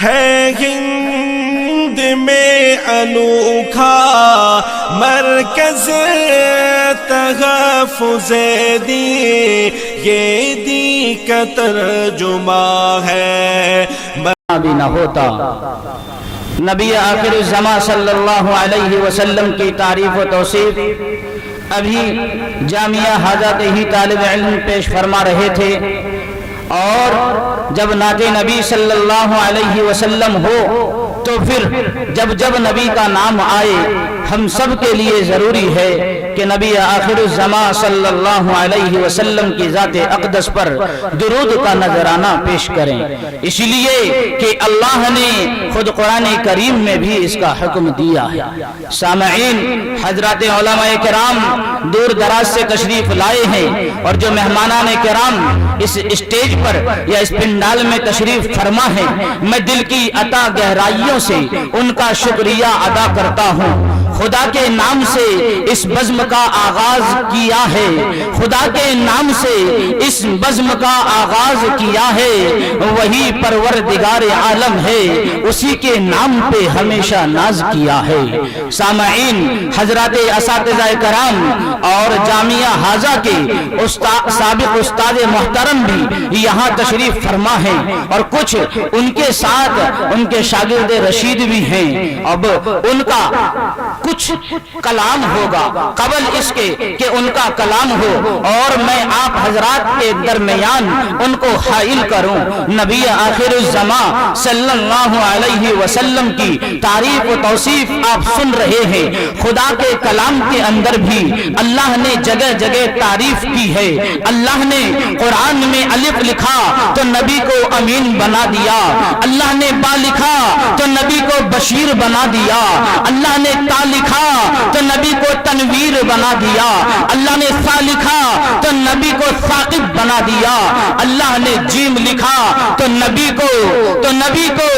ہے ہند میں انوکھا مرکز تحفظ دی، یہ دی کا ترجمہ ہے۔ بھی نہ ہوتا نبی آخر الزمان صلی اللہ علیہ وسلم کی تعریف و توصیف ابھی جامعہ حاجہ کے ہی طالب علم پیش فرما رہے تھے، اور جب نعت نبی صلی اللہ علیہ وسلم ہو تو پھر جب نبی کا نام آئے ہم سب کے لیے ضروری ہے کہ نبی آخر الزمان صلی اللہ علیہ وسلم کی ذات اقدس پر درود کا نذرانہ پیش کریں، اس لیے کہ اللہ نے خود قرآن کریم میں بھی اس کا حکم دیا ہے۔ سامعین، حضرات علماء کرام دور دراز سے تشریف لائے ہیں، اور جو مہمانان کرام اس اسٹیج پر یا اس پنڈال میں تشریف فرما ہے، میں دل کی عطا گہرائیوں سے ان کا شکریہ ادا کرتا ہوں۔ خدا کے نام سے اس بزم کا آغاز کیا ہے، خدا کے نام سے اس بزم کا آغاز کیا ہے، وہی پروردگار عالم ہے، اسی کے نام پہ ہمیشہ ناز کیا ہے۔ سامعین، حضرات اساتذہ کرام اور جامعہ حاجہ کے سابق استاد محترم بھی یہاں تشریف فرما ہیں، اور کچھ ان کے ساتھ ان کے شاگرد رشید بھی ہیں۔ اب ان کا کچھ کلام ہوگا قبل اس کے کہ ان کا کلام ہو، اور میں آپ حضرات کے درمیان ان کو حائل کروں۔ نبی آخر الزمان صلی اللہ علیہ وسلم کی تعریف و توصیف آپ سن رہے ہیں۔ خدا کے کلام کے اندر بھی اللہ نے جگہ جگہ تعریف کی ہے۔ اللہ نے قرآن میں الف لکھا تو نبی کو امین بنا دیا، اللہ نے با لکھا تو نبی کو بشیر بنا دیا، اللہ نے تا لکھا تو نبی کو تنویر بنا دیا، اللہ نے سا لکھا تو نبی کو ثاقب بنا دیا، اللہ نے جیم لکھا تو نبی کو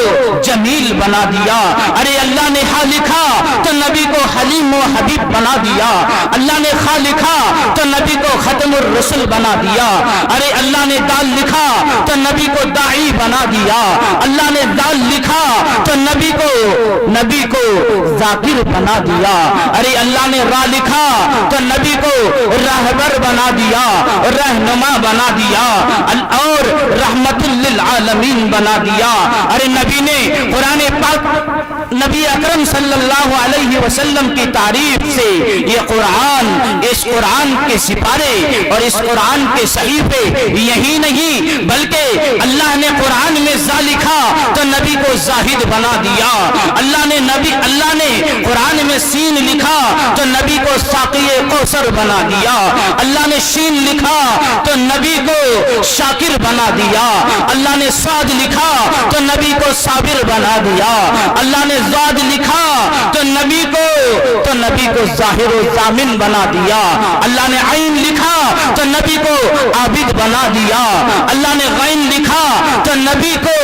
جمیل بنا دیا، ارے اللہ نے ہا لکھا تو نبی کو حلیم و حبیب بنا دیا، اللہ نے خا لکھا تو نبی کو ختم الرسل بنا دیا، ارے اللہ نے دال لکھا تو نبی کو داعی بنا دیا، اللہ نے دال لکھا تو نبی کو ذاکر بنا دیا، ارے اللہ نے را لکھا تو نبی کو راہبر بنا دیا، رہنما بنا دیا، اور رحمت للعالمین بنا دیا۔ ارے نبی نے قرآن پاک نبی اکرم صلی اللہ علیہ وسلم کی تعریف سے یہ قرآن، اس قرآن کے سپارے اور اس قرآن کے صحیفے یہی نہیں بلکہ اللہ نے قرآن میں زا لکھا تو نبی کو زاہد بنا دیا، اللہ نے قرآن میں سین لکھا تو نبی کو ساقی کوثر بنا دیا، اللہ نے شین لکھا تو نبی کو شاکر بنا دیا، اللہ نے صاد لکھا تو نبی کو صابر بنا دیا، اللہ نے زاد لکھا تو نبی کو ظاہر و ضامن بنا دیا، اللہ نے عین لکھا تو نبی کو عابد بنا دیا، اللہ نے غین لکھا تو نبی کو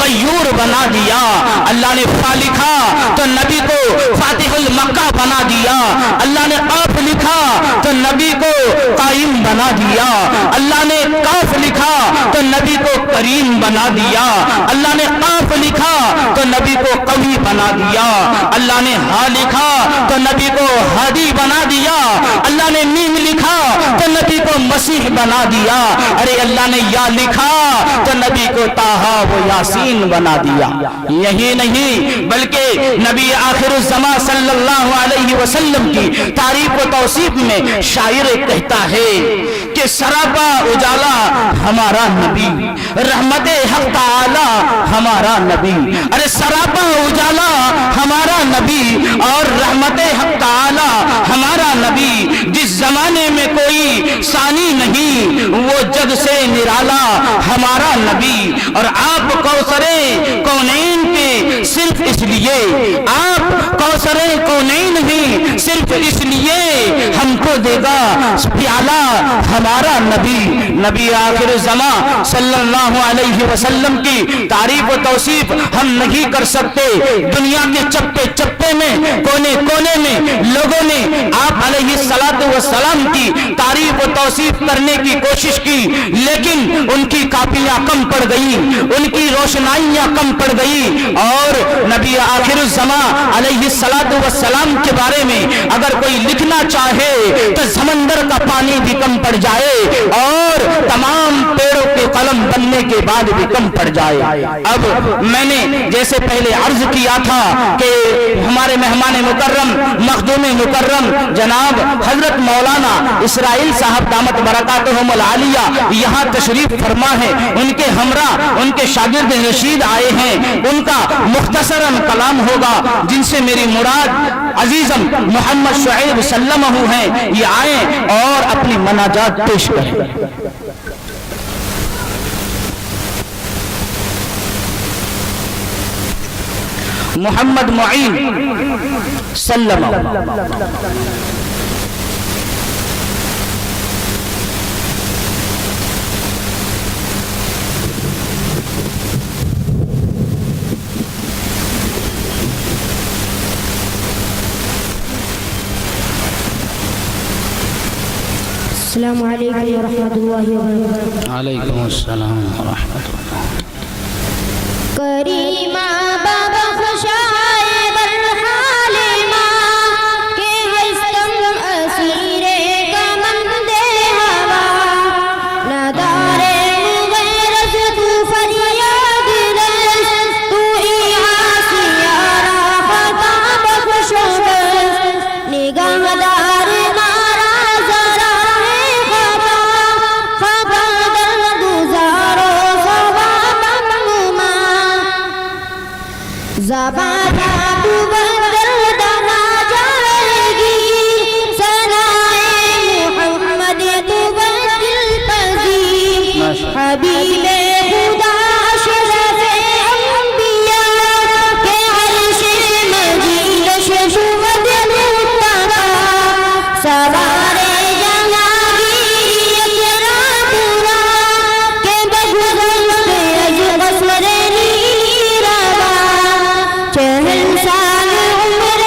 غیور بنا دیا، اللہ نے فا لکھا تو نبی کو فاتح المکہ بنا دیا، اللہ نے قاف لکھا تو نبی کو قائم بنا دیا، اللہ نے قاف لکھا تو نبی کو کریم بنا دیا، اللہ نے قاف لکھا تو نبی کو قوی بنا دیا، اللہ نے ہا لکھا تو نبی کو ہادی بنا دیا، اللہ نے میم لکھا تو نبی کو مسیح بنا دیا، ارے اللہ نے یا لکھا تو نبی کو طٰہٰ و یاسین بنا دیا۔ یہی نہیں بلکہ نبی آخر الزمان صلی اللہ علیہ وسلم کی تعریف و توصیف میں شاعر کہتا ہے کہ سراپا اجالا ہمارا نبی، رحمت حق تعالی ہمارا نبی، ارے سراپا اجالا ہمارا نبی اور رحمت حق تعالی ہمارا نبی، جس زمانے میں کوئی ثانی نہیں وہ جگ سے نرالا ہمارا نبی، اور آپ کوثر کونین کے صرف اس لیے، آپ کوثر کونین ہیں صرف اس لیے ہم کو دے گا پیالہ ہمارا نبی نبی آخر زمان صلی اللہ علیہ وسلم کی تعریف و توصیف ہم نہیں کر سکتے. دنیا کے چپے چپے میں کونے کونے میں لوگوں نے آپ علیہ السلام کی تعریف و توصیف کرنے کی کوشش کی, لیکن ان کی کاپیاں کم پڑ گئی, ان کی روشنائیاں کم پڑ گئی. اور نبی آخر الزمان علیہ السلام کے بارے میں اگر کوئی لکھنا چاہے تو سمندر کا پانی بھی کم پڑ جائے اور تمام پیڑوں کے قلم بننے کے بعد بھی کم پڑ جائے. اب میں نے جیسے پہلے عرض کیا تھا کہ ہمارے مہمان مکرم مخدوم مکرم جناب حضرت مولانا اسرائیل صاحب دامت برکاتہم العالیہ یہاں تشریف فرما ہے, ان کے ہمراہ ان کے شاگرد رشید آئے ہیں. ان کا مختصراً کلام ہوگا جن سے میری مراد عزیزم محمد شعیب سلمہ ہیں. یہ آئیں اور اپنی مناجات پیش کریں. محمد معین سلمہ. السلام علیکم ورحمۃ اللہ وبرکاتہ. علیکم السلام ورحمۃ اللہ. کریمہ بابا خوشائے برحال ماں کہ ہستم اسیر کمند ہوا ندارے مغیرت تو فریاد رس تو ہی آسیہ راحتا بخشو بس نگاہ دار مارا ذرا ہے خطا خبر در گزارو ثواب مما زبان تو بدل دنا جائے گی ثنائے محمد تو بدل پذیر حبیب خدا اشرف انبیاء کے عرش مجید ششود مصطفیٰ سوار جہانگیر اکرام پورا کہ بگذشت از قصر نیروا چہل سال عمر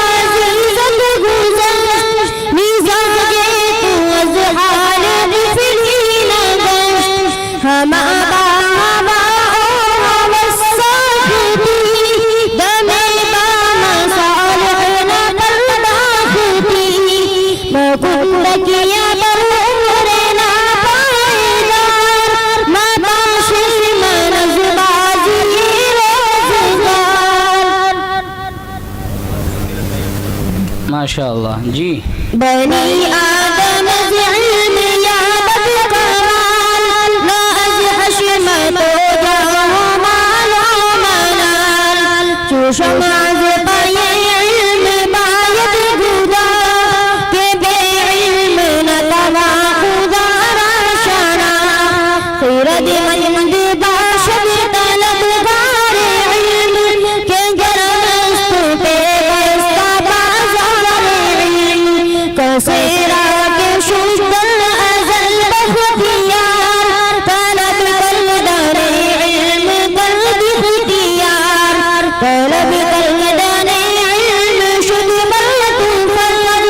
عزیزت گزشت مزاج تو از حال رفلی نگشت ہم آبا ہوا ہم الصافتی دم با مصالح نقل باختی مکند کیا بر عمرنا پائیدار مباشر من از بازی روزگار ماشاءاللہ. جی بنی آدم از علم یابد کمال لا از حشمت و جاه و مال و منال چو شمع از پای علم باید گدا کہ بے علم نتوا خدا را شنا خیرد مند باشد طلبگار علم کہ گرمست پیوستہ بازار علم کسیرا کے شد الازل بختیار طلب کردن علم درد اختیار طلب کردن علم شد بلت فرد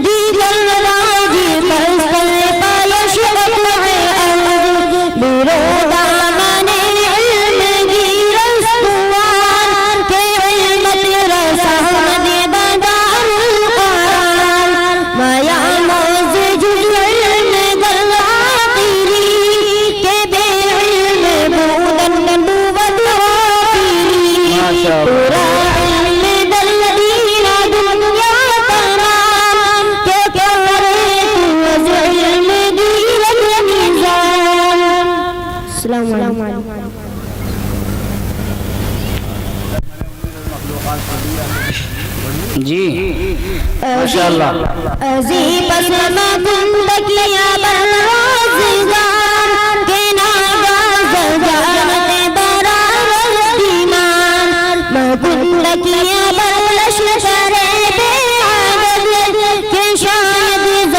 دیگر راجی پرستر پایش اطلع ارد بیرو دامن علم گیر استوار کہ علمت رساند بدان القرار مایا موزج علم در آخری کہ بے علم بودن نبوت آخری پورا علم در دین دنیا تمام کہ کرے تو از علم گیرت نظام. السلام علیکم. جی ماشاءاللہ. ازی پس مکند کیا بر روزگار کہ ناگاز جانت برار دیمان مکند کیا بر لشکر بے عدد کہ شاید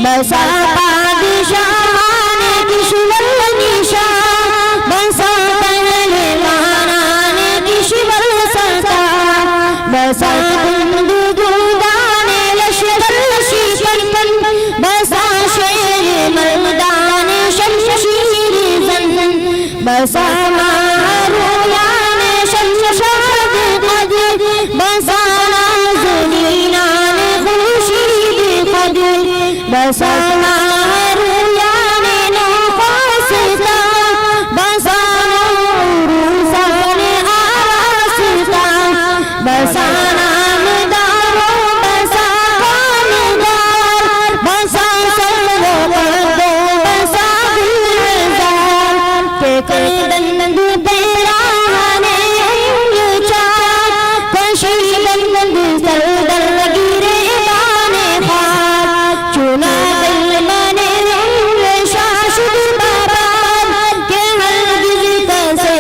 بسا پادشاہان کشور نشان بسا پہلوانان کشور ستا بسا بندگان لشکر شکن بسا شیر مردان شمشیر زن بسا مارویان شمشاد قدر بسا نازنینان خورشید قدر بسا مارویان نوخاستا بسا نوروزان آراستا بسا نامدار بسا قامدار بسا سرور بسا گلزار کہ کردند بیرانے چار کشیدند سردر گریبان خار چنا دل منے شاشد بابار کہ ہرگز کسے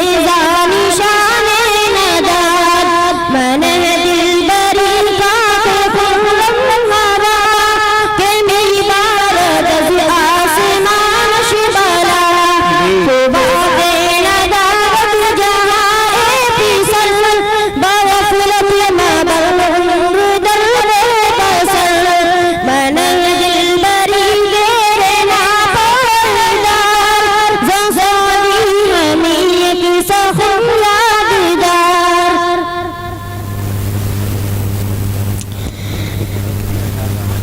نشان ندار من دل بری کا خرم ہوا کہ میری بارد از آسمان شبالا صبح دینا دعوت جہاں پیسل بغفلت مبر عمر در بسر من دل بری گرنا پردار زنزانی ہمیں کی سخن یاددار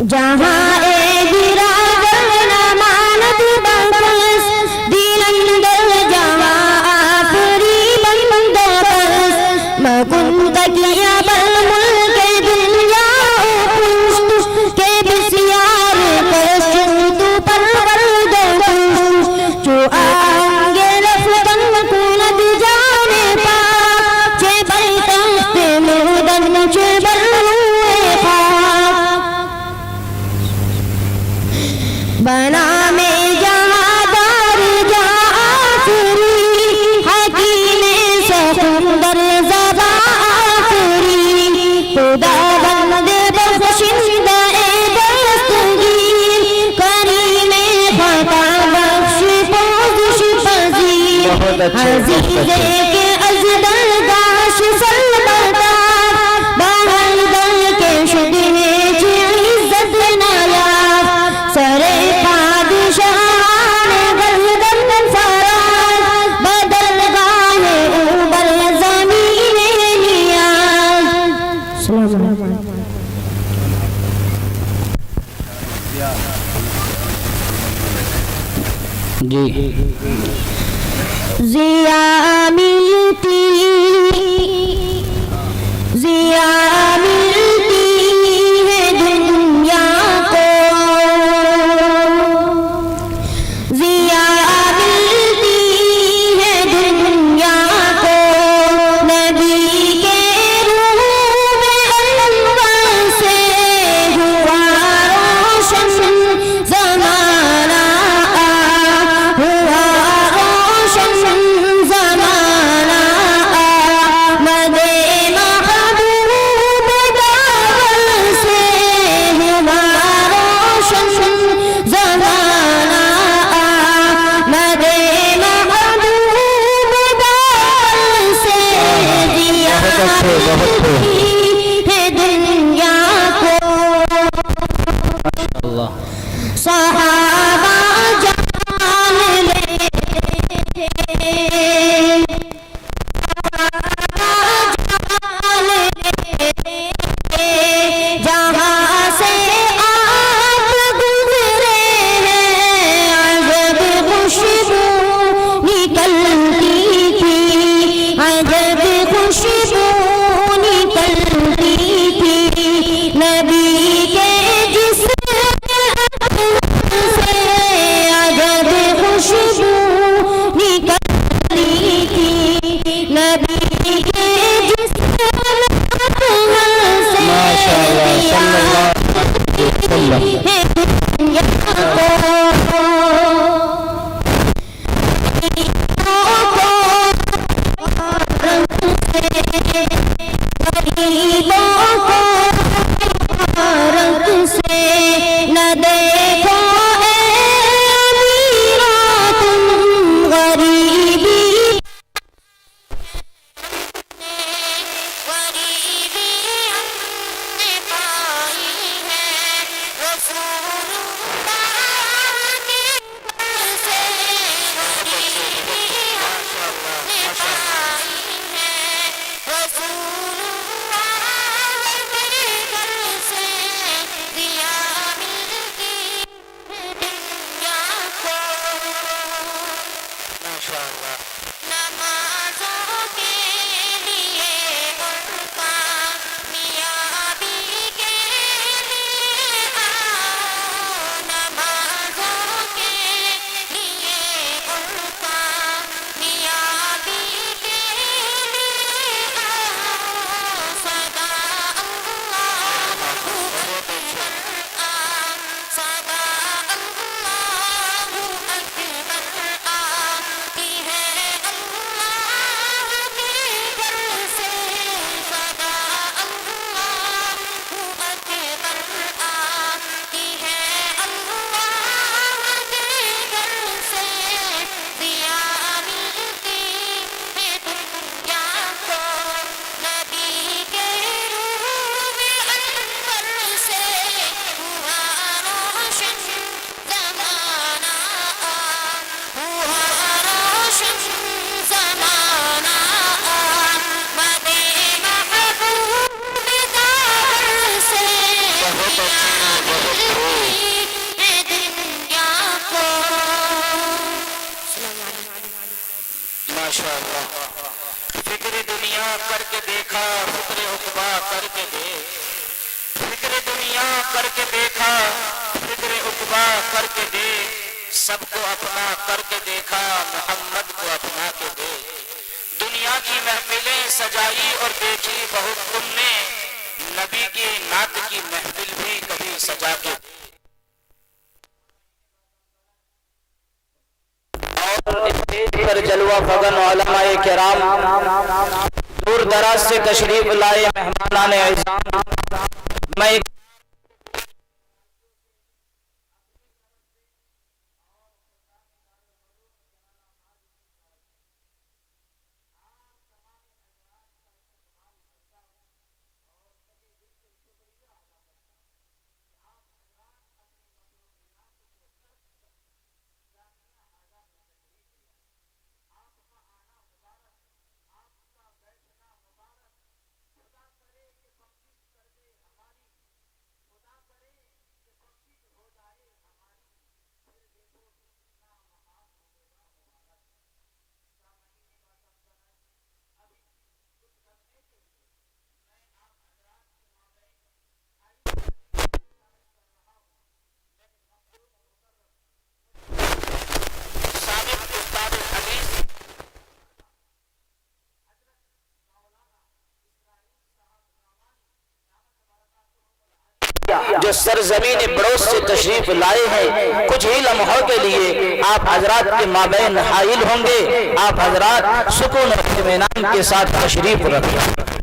جہاں اے گراگر نماند بندس دل اندر جہاں آفری بندس مکن تکیا بل ملک دنیا پشت کے بسیار پشت تو پرور دوست جو آنگے رفتن کند جانے پا چے بل تخت مردن چے بل ہوئے خاک بنا میں جہاں دار جہاں آخری حکیم سخندر زباں آخری خدا بند بخشندہ اے دستگیر کریم خطا بخش پوزش پذیر عزیزے کے از درگاش سلبردار باہر دل کے شدنے چی عزت نایاب سر پادشاہان گردن فراز بدرگاہ اوبر زمین نیاز جی ضیا ملتی ضیا ملتی ہے دنیا کو ضیا ملتی ہے دنیا کو نبی کے روح میں انور سے ہوا روشن زمانہ ہوا روشن زمانہ مد محبوب داغل سے ہوا روشن زمانہ مد محبوب داغل سے دیا ہے دنیا کو اللہ صحابہ جان لے جہاں سے آپ گزرے ہیں عجب خوشبو نکلتی تھی عجب خوشبو نکلتی تھی نبی کے جسم سے کر کے دیکھا فکر عقبا کر کے دیکھ، فکر دنیا کر کے دیکھا فکر عقبا کر کے دیکھ، سب کو اپنا کر کے دیکھا محمد کو اپنا کے دیکھ، دنیا کی محفلیں سجائی اور دیکھی بہت تم نے، نبی کی نعت کی محفل بھی کبھی سجا کے اور اسٹیج پر جلوہ فغن علماء کرام دور دراز سے تشریف لائے مہمانان اعظام، میں جو سرزمین بڑوس سے تشریف لائے ہیں، کچھ ہی لمحوں کے لیے آپ حضرات کے مابین حائل ہوں گے، آپ حضرات سکون و اطمینان کے ساتھ تشریف رکھیں۔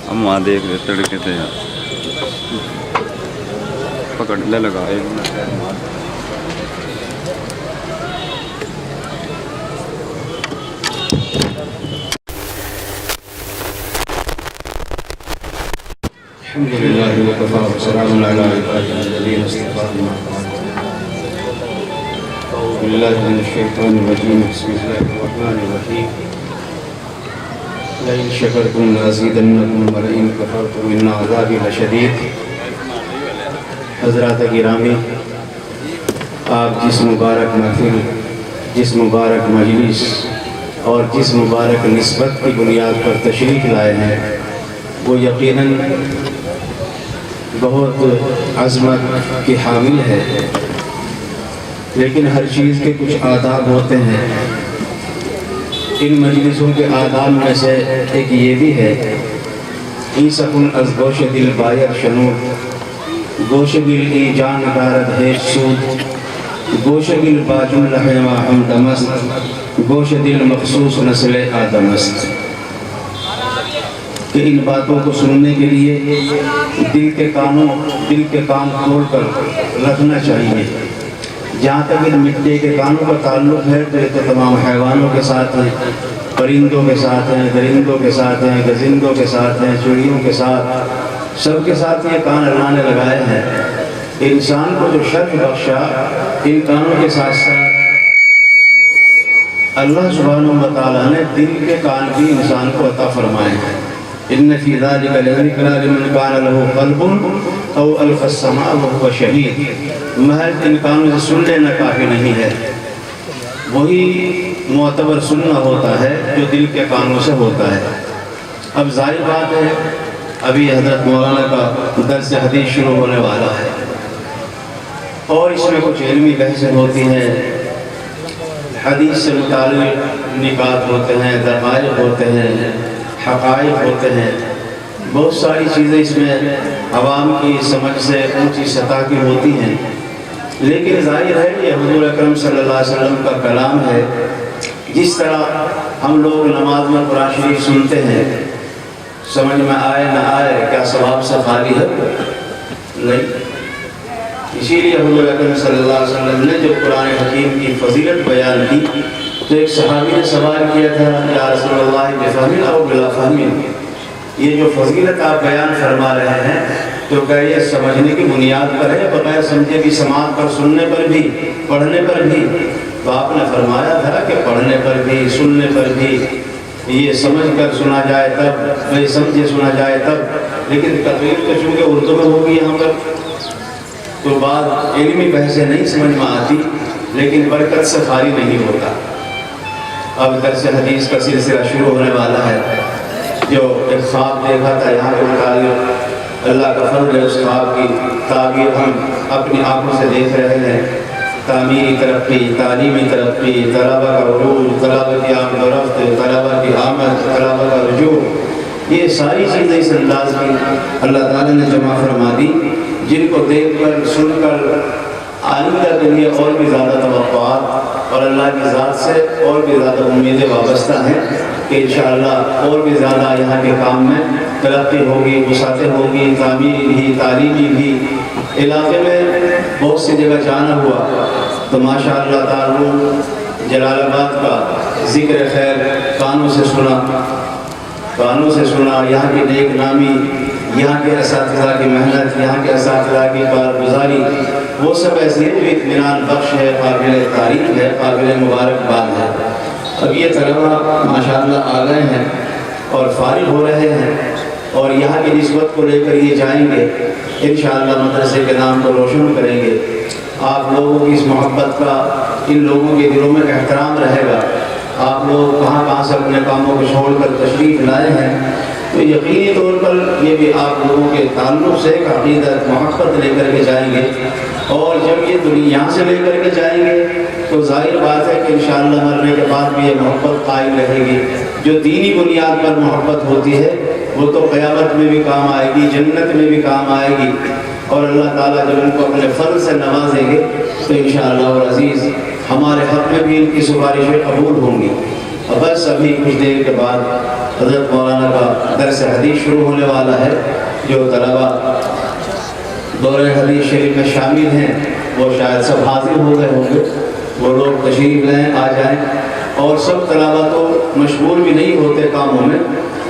ہم وہاں دیکھ رہے تڑکے تھے یار، پکڑ لے لگا الحمدللہ وکفی وسلام علی عبادہ الذین اصطفیٰ اما بعد، اعوذ باللہ من الشیطان الرجیم، بسم اللہ الرحمن الرحیم، لئن شکرتم لأزیدنکم ولئن کفرتم ان عذابی لشدید۔ حضرات گرامی، آپ جس مبارک محفل، جس مبارک مجلس اور جس مبارک نسبت کی بنیاد پر تشریف لائے ہیں، وہ یقیناً بہت عظمت کی حامل ہے، لیکن ہر چیز کے کچھ آداب ہوتے ہیں۔ ان مجلسوں کے آداب میں سے ایک یہ بھی ہے، ایسکن از گوش دل باید شنود، گوش دل ای جان دارد ہے سود، گوش دل باجن لحیوہ ہمدمست، گوش دل مخصوص نسل آدمست۔ کہ ان باتوں کو سننے کے لیے دل کے کان کھول کر رکھنا چاہیے۔ جہاں تک ان مٹی کے کانوں کا تعلق ہے تو یہ تو تمام حیوانوں کے ساتھ ہیں، پرندوں کے ساتھ ہیں، درندوں کے ساتھ ہیں، گزندوں کے ساتھ ہیں، چڑیوں کے ساتھ، سب کے ساتھ یہ کان اللہ نے لگائے ہیں۔ انسان کو جو شرف بخشا ان کانوں کے ساتھ ساتھ اللہ سبحانہ و تعالیٰ نے دل کے کان بھی انسان کو عطا فرمائے ہیں۔ ان فی ذلک لذکری لمن کان لہ قلب او القى السماء وهو شہید۔ محض ان کانوں سے سن لینا کافی نہیں ہے، وہی معتبر سننا ہوتا ہے جو دل کے کانوں سے ہوتا ہے۔ اب ظاہر بات ہے ابھی حضرت مولانا کا درس حدیث شروع ہونے والا ہے اور اس میں کچھ علمی بحثیں ہوتی ہیں، حدیث سے متعلق نکات ہوتے ہیں، دقائق ہوتے ہیں، حقائق ہوتے ہیں، بہت ساری چیزیں اس میں عوام کی سمجھ سے اونچی سطح کی ہوتی ہیں، لیکن ظاہر ہے یہ حضور اکرم صلی اللہ علیہ وسلم کا کلام ہے۔ جس طرح ہم لوگ نماز میں قرآن شریف سنتے ہیں، سمجھ میں آئے نہ آئے کیا ثواب سے خالی ہے؟ نہیں۔ اسی لیے حضور اکرم صلی اللہ علیہ وسلم نے جب قرآن حکیم کی فضیلت بیان کی تو ایک صحابی نے سوال کیا تھا، یا رسول اللہ بفہم او بلا فہم، یہ جو فضیلت آپ بیان فرما رہے ہیں تو کیا یہ سمجھنے کی بنیاد پر ہے، بغیر سمجھے بھی سماعت پر، سننے پر بھی، پڑھنے پر بھی؟ تو آپ نے فرمایا تھا کہ پڑھنے پر بھی سننے پر بھی یہ سمجھ کر سنا جائے تب، بے سمجھے سنا جائے تب، لیکن تقریر تو چونکہ اردو میں ہوگی یہاں پر تو بات علمی بحثیں نہیں سمجھ میں آتی، لیکن برکت سے خالی نہیں ہوتا۔ اب درس حدیث کا سلسلہ شروع ہونے والا ہے۔ جو ایک خواب دیکھا تھا یہاں کے متعلق، اللہ کا فضل ہے، اس خواب کی تعبیر ہم اپنی آنکھوں سے دیکھ رہے ہیں۔ تعمیری ترقی، تعلیمی ترقی، طلبہ کا عروج، طلبہ کی آمد و رفت، طلبہ کی آمد، طلبہ کا رجوع، یہ ساری چیزیں اس انداز کی اللہ تعالیٰ نے جمع فرما دی، جن کو دیکھ کر سن کر آئندہ کے لیے اور بھی زیادہ توقعات اور اللہ کی ذات سے اور بھی زیادہ امیدیں وابستہ ہیں کہ انشاءاللہ اور بھی زیادہ یہاں کے کام میں ترقی ہوگی، وسعتیں ہوگی، تعمیری بھی، تعلیمی بھی۔ علاقے میں بہت سی جگہ جانا ہوا تو ماشاءاللہ تعالیٰ جلال آباد کا ذکر خیر کانوں سے سنا، یہاں کی نیک نامی، یہاں کے اساتذہ کی محنت، یہاں کے اساتذہ کی کارگزاری، وہ سب ایسے جو اطمینان بخش ہے، قابل تعریف ہے، قابل مبارکباد ہے۔ اب یہ طلبہ ماشاءاللہ آ گئے ہیں اور فارغ ہو رہے ہیں، اور یہاں کی نسبت کو لے کر یہ جائیں گے، انشاءاللہ مدرسے کے نام کو روشن کریں گے۔ آپ لوگوں کی اس محبت کا ان لوگوں کے دلوں میں احترام رہے گا۔ آپ لوگ کہاں سے اپنے کاموں کو چھوڑ کر تشریف لائے ہیں، تو یقینی طور پر یہ بھی آپ لوگوں کے تعلق سے ایک عقیدت محبت لے کر کے جائیں گے، اور جب یہ دنیا یہاں سے لے کر کے جائیں گے تو ظاہر بات ہے کہ انشاءاللہ مرنے کے بعد بھی یہ محبت قائم رہے گی۔ جو دینی بنیاد پر محبت ہوتی ہے وہ تو قیامت میں بھی کام آئے گی، جنت میں بھی کام آئے گی، اور اللہ تعالیٰ جب ان کو اپنے فضل سے نوازیں گے تو انشاءاللہ العزیز ہمارے حق میں بھی ان کی سفارشیں قبول ہوں گی۔ اب بس ابھی کچھ دیر کے بعد حضرت مولانا کا درس حدیث شروع ہونے والا ہے۔ جو طلبہ دورہ حدیث شریف میں شامل ہیں وہ شاید سب حاضر ہو گئے ہوں گے، وہ لوگ تشریف لیں، آ جائیں۔ اور سب طلبہ تو مشغول بھی نہیں ہوتے کاموں میں،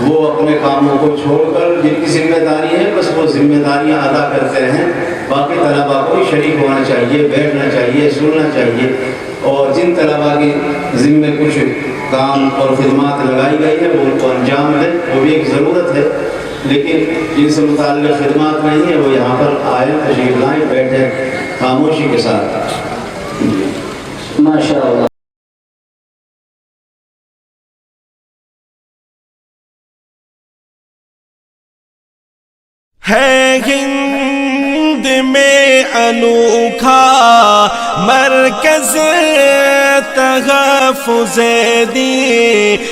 وہ اپنے کاموں کو چھوڑ کر جن کی ذمہ داری ہے بس وہ ذمہ داریاں ادا کرتے رہیں۔ باقی طلبہ کو شریک ہونا چاہیے، بیٹھنا چاہیے، سننا چاہیے، اور جن طلبہ کی ذمہ کچھ کام اور خدمات لگائی گئی ہے وہ ان کو انجام دیں، وہ بھی ایک ضرورت ہے۔ لیکن جن سے متعلق خدمات نہیں ہیں وہ یہاں پر آئیں، تشریف لائیں، بیٹھیں خاموشی کے ساتھ۔ ماشاءاللہ۔ ہے ہند میں انوکھا مرکز تحفظ دین،